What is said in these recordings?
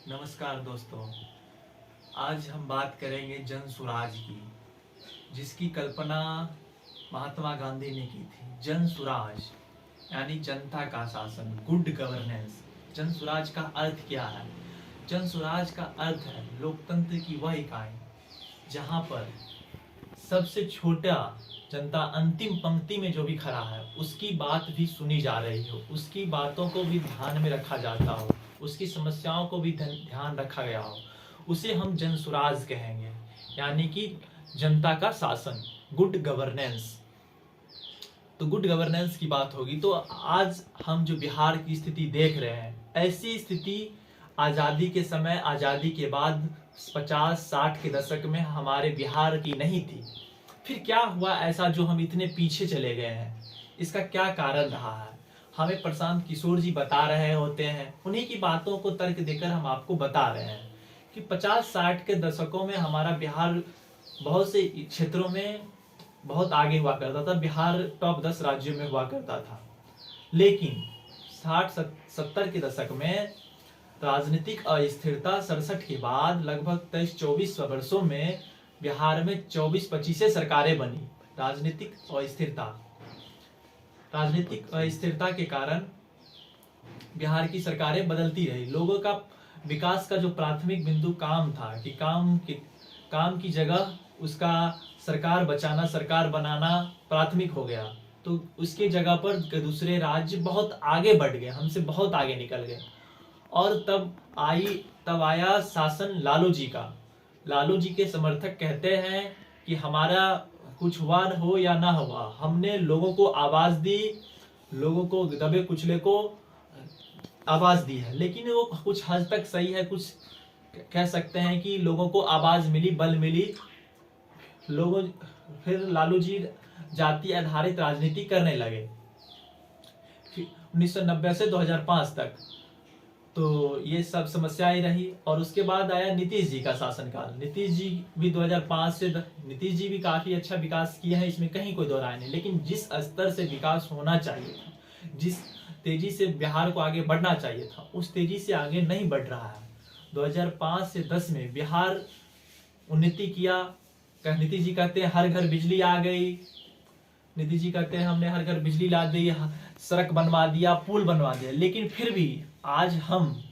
नमस्कार दोस्तों। आज हम बात करेंगे जन सुराज की, जिसकी कल्पना महात्मा गांधी ने की थी। जन सुराज यानी जनता का शासन, गुड गवर्नेंस। जन सुराज का अर्थ क्या है? जन सुराज का अर्थ है लोकतंत्र की वह इकाई जहां पर सबसे छोटा जनता अंतिम पंक्ति में जो भी खड़ा है उसकी बात भी सुनी जा रही हो, उसकी बातों को भी ध्यान में रखा जाता हो, उसकी समस्याओं को भी ध्यान रखा गया हो, उसे हम जनसुराज कहेंगे, यानी कि जनता का शासन, गुड गवर्नेंस। तो गुड गवर्नेंस की बात होगी तो आज हम जो बिहार की स्थिति देख रहे हैं, ऐसी स्थिति आज़ादी के समय, आज़ादी के बाद 50-60 के दशक में हमारे बिहार की नहीं थी। फिर क्या हुआ ऐसा जो हम इतने पीछे चले गए हैं? इसका क्या कारण रहा है? हमें प्रशांत किशोर जी बता रहे होते हैं, उन्हीं की बातों को तर्क देकर हम आपको बता रहे हैं कि 50-60 के दशकों में हमारा बिहार बहुत से क्षेत्रों में बहुत आगे हुआ करता था। बिहार टॉप 10 राज्यों में हुआ करता था, लेकिन 60-70 के दशक में राजनीतिक अस्थिरता 67 के बाद लगभग 23-24 वर्षों में बिहार में 24-25 सरकारें बनी। राजनीतिक अस्थिरता के कारण बिहार की सरकारें बदलती रही। लोगों का विकास का जो प्राथमिक बिंदु काम था कि काम की जगह उसका सरकार बचाना, सरकार बनाना प्राथमिक हो गया, तो उसकी जगह पर दूसरे राज्य बहुत आगे बढ़ गए, हमसे बहुत आगे निकल गए। और तब आया शासन लालू जी का। लालू जी के समर्थक कहते हैं कि हमारा कुछ हुआ हो या ना हुआ, हमने लोगों को आवाज दी, लोगों को दबे कुचले को आवाज दी है। लेकिन वो कुछ हद तक सही है, कुछ कह सकते हैं कि लोगों को आवाज मिली, बल मिली। फिर लालू जी जाति आधारित राजनीति करने लगे 1990 से 2005 तक, तो ये सब समस्याएं रही। और उसके बाद आया नीतीश जी का शासनकाल। नीतीश जी भी 2005 से नीतीश जी भी काफी अच्छा विकास किया है, इसमें कहीं कोई दो राय नहीं। लेकिन जिस स्तर से विकास होना चाहिए था, जिस तेजी से बिहार को आगे बढ़ना चाहिए था, उस तेजी से आगे नहीं बढ़ रहा है। 2005 से 10 में बिहार उन्नति किया। नीतीश जी कहते हैं हर घर बिजली आ गई, नीतीश जी कहते हैं हमने हर घर बिजली ला दी, सड़क बनवा दिया, पुल बनवा दिया। लेकिन फिर भी आज हम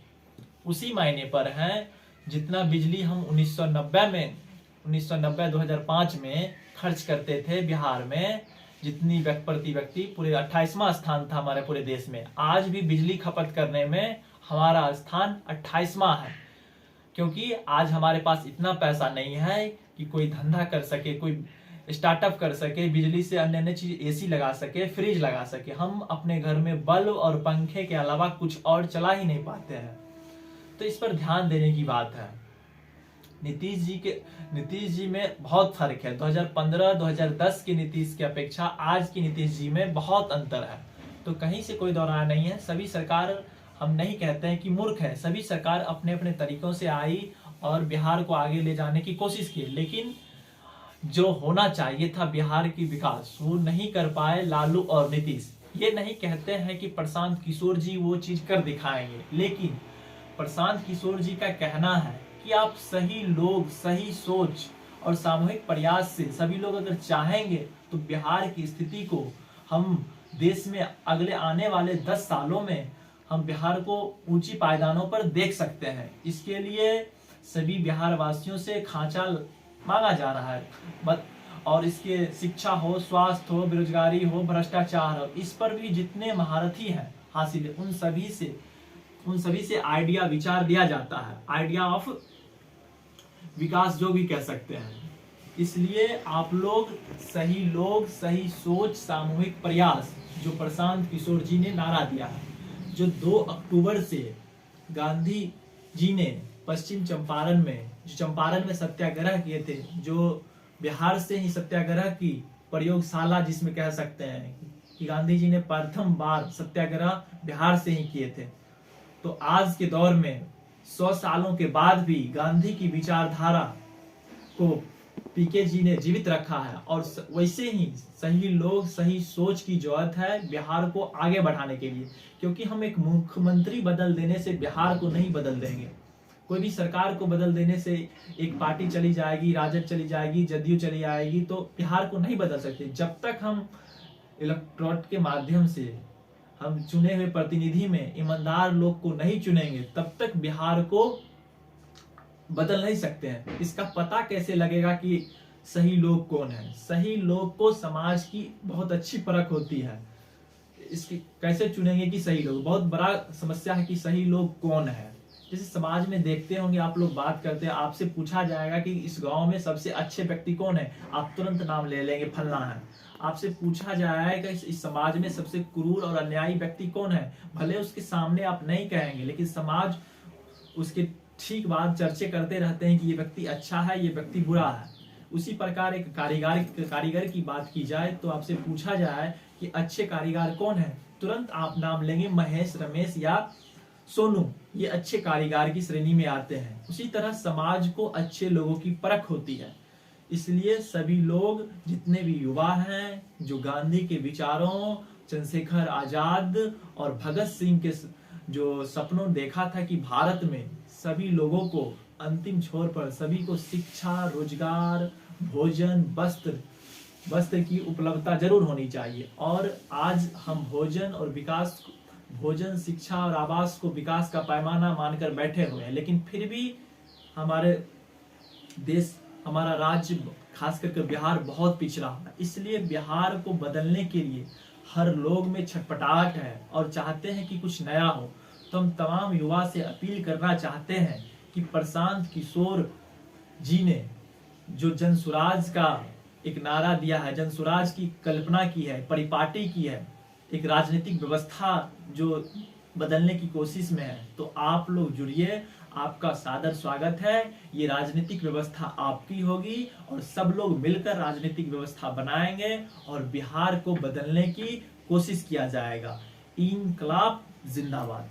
उसी मायने पर हैं जितना बिजली हम 1990-2005 में खर्च करते थे बिहार में, जितनी प्रति व्यक्ति पूरे 28वां स्थान था हमारे पूरे देश में। आज भी बिजली खपत करने में हमारा स्थान 28वां है, क्योंकि आज हमारे पास इतना पैसा नहीं है कि कोई धंधा कर सके, कोई स्टार्टअप कर सके, बिजली से अन्य अन्य चीज, एसी लगा सके, फ्रिज लगा सके। हम अपने घर में बल्ब और पंखे के अलावा कुछ और चला ही नहीं पाते हैं। तो इस पर ध्यान देने की बात है। नीतीश जी में बहुत फर्क है। 2015-2010 के नीतीश की अपेक्षा आज की नीतीश जी में बहुत अंतर है। तो कहीं से कोई दौरान नहीं है। सभी सरकार, हम नहीं कहते हैं कि मूर्ख है, सभी सरकार अपने अपने तरीकों से आई और बिहार को आगे ले जाने की कोशिश की, लेकिन जो होना चाहिए था बिहार की विकास, वो नहीं कर पाए लालू और नीतीश। ये नहीं कहते हैं कि प्रशांत किशोर जी वो चीज कर दिखाएंगे, लेकिन प्रशांत किशोर जी का कहना है कि आप सही लोग, सही सोच और सामूहिक प्रयास से सभी लोग अगर चाहेंगे तो बिहार की स्थिति को हम देश में अगले आने वाले 10 सालों में हम बिहार को ऊंची पायदानों पर देख सकते हैं। इसके लिए सभी बिहार वासियों से खांचा मांगा जा रहा है। और इसके शिक्षा हो, स्वास्थ्य हो, बेरोजगारी हो, भ्रष्टाचार हो, इस पर भी जितने महारथी हैं हासिल, उन सभी से आइडिया, विचार दिया जाता है। आइडिया ऑफ विकास जो भी कह सकते हैं। इसलिए आप लोग, सही सोच, सामूहिक प्रयास, जो प्रशांत किशोर जी ने नारा दिया है, जो 2 अक्टूबर से गांधी जी ने पश्चिम चंपारण में सत्याग्रह किए थे, जो बिहार से ही सत्याग्रह की प्रयोगशाला जिसमें कह सकते हैं कि गांधी जी ने प्रथम बार सत्याग्रह बिहार से ही किए थे। तो आज के दौर में 100 सालों के बाद भी गांधी की विचारधारा को पीके जी ने जीवित रखा है। और वैसे ही सही लोग, सही सोच की जरूरत है बिहार को आगे बढ़ाने के लिए, क्योंकि हम एक मुख्यमंत्री बदल देने से बिहार को नहीं बदल देंगे। कोई भी सरकार को बदल देने से एक पार्टी चली जाएगी, राजद चली जाएगी, जदयू चली आएगी, तो बिहार को नहीं बदल सकते। जब तक हम इलेक्टोरेट के माध्यम से हम चुने हुए प्रतिनिधि में ईमानदार लोग को नहीं चुनेंगे, तब तक बिहार को बदल नहीं सकते हैं। इसका पता कैसे लगेगा कि सही लोग कौन है? सही लोग को समाज की बहुत अच्छी परख होती है। इसकी कैसे चुनेंगे कि सही लोग? बहुत बड़ा समस्या है कि सही लोग कौन है। जैसे समाज में देखते होंगे आप लोग, बात करते हैं, आपसे पूछा जाएगा कि इस गांव में सबसे अच्छे व्यक्ति कौन है, आप तुरंत नाम ले लेंगे, फलना है। आपसे पूछा जाएगा इस समाज में सबसे क्रूर और अन्यायी व्यक्ति कौन है, भले उसके सामने आप नहीं कहेंगे, लेकिन समाज उसके ठीक बाद चर्चे करते रहते हैं कि ये व्यक्ति अच्छा है, ये व्यक्ति बुरा है। उसी प्रकार एक कारीगर की बात की जाए तो आपसे पूछा जाए कि अच्छे कारीगर कौन है, तुरंत आप नाम लेंगे महेश, रमेश या सोनू, ये अच्छे कारीगर की श्रेणी में आते हैं। उसी तरह समाज को अच्छे लोगों की परख होती है। इसलिए सभी लोग, जितने भी युवा हैं, जो गांधी के विचारों, चंद्रशेखर आजाद और भगत सिंह के जो सपनों देखा था कि भारत में सभी लोगों को अंतिम छोर पर सभी को शिक्षा, रोजगार, भोजन, वस्त्र की उपलब्धता जरूर होनी चाहिए। और आज हम भोजन, शिक्षा और आवास को विकास का पैमाना मानकर बैठे हुए हैं, लेकिन फिर भी हमारे देश, हमारा राज्य, खास करके बिहार बहुत पिछड़ा है। इसलिए बिहार को बदलने के लिए हर लोग में छटपटाहट है और चाहते हैं कि कुछ नया हो। तो हम तमाम युवा से अपील करना चाहते हैं कि प्रशांत किशोर जी ने जो जनसुराज का एक नारा दिया है, जनसुराज की कल्पना की है, परिपाटी की है, एक राजनीतिक व्यवस्था जो बदलने की कोशिश में है, तो आप लोग जुड़िए, आपका सादर स्वागत है। ये राजनीतिक व्यवस्था आपकी होगी और सब लोग मिलकर राजनीतिक व्यवस्था बनाएंगे और बिहार को बदलने की कोशिश किया जाएगा। इंकलाब जिंदाबाद।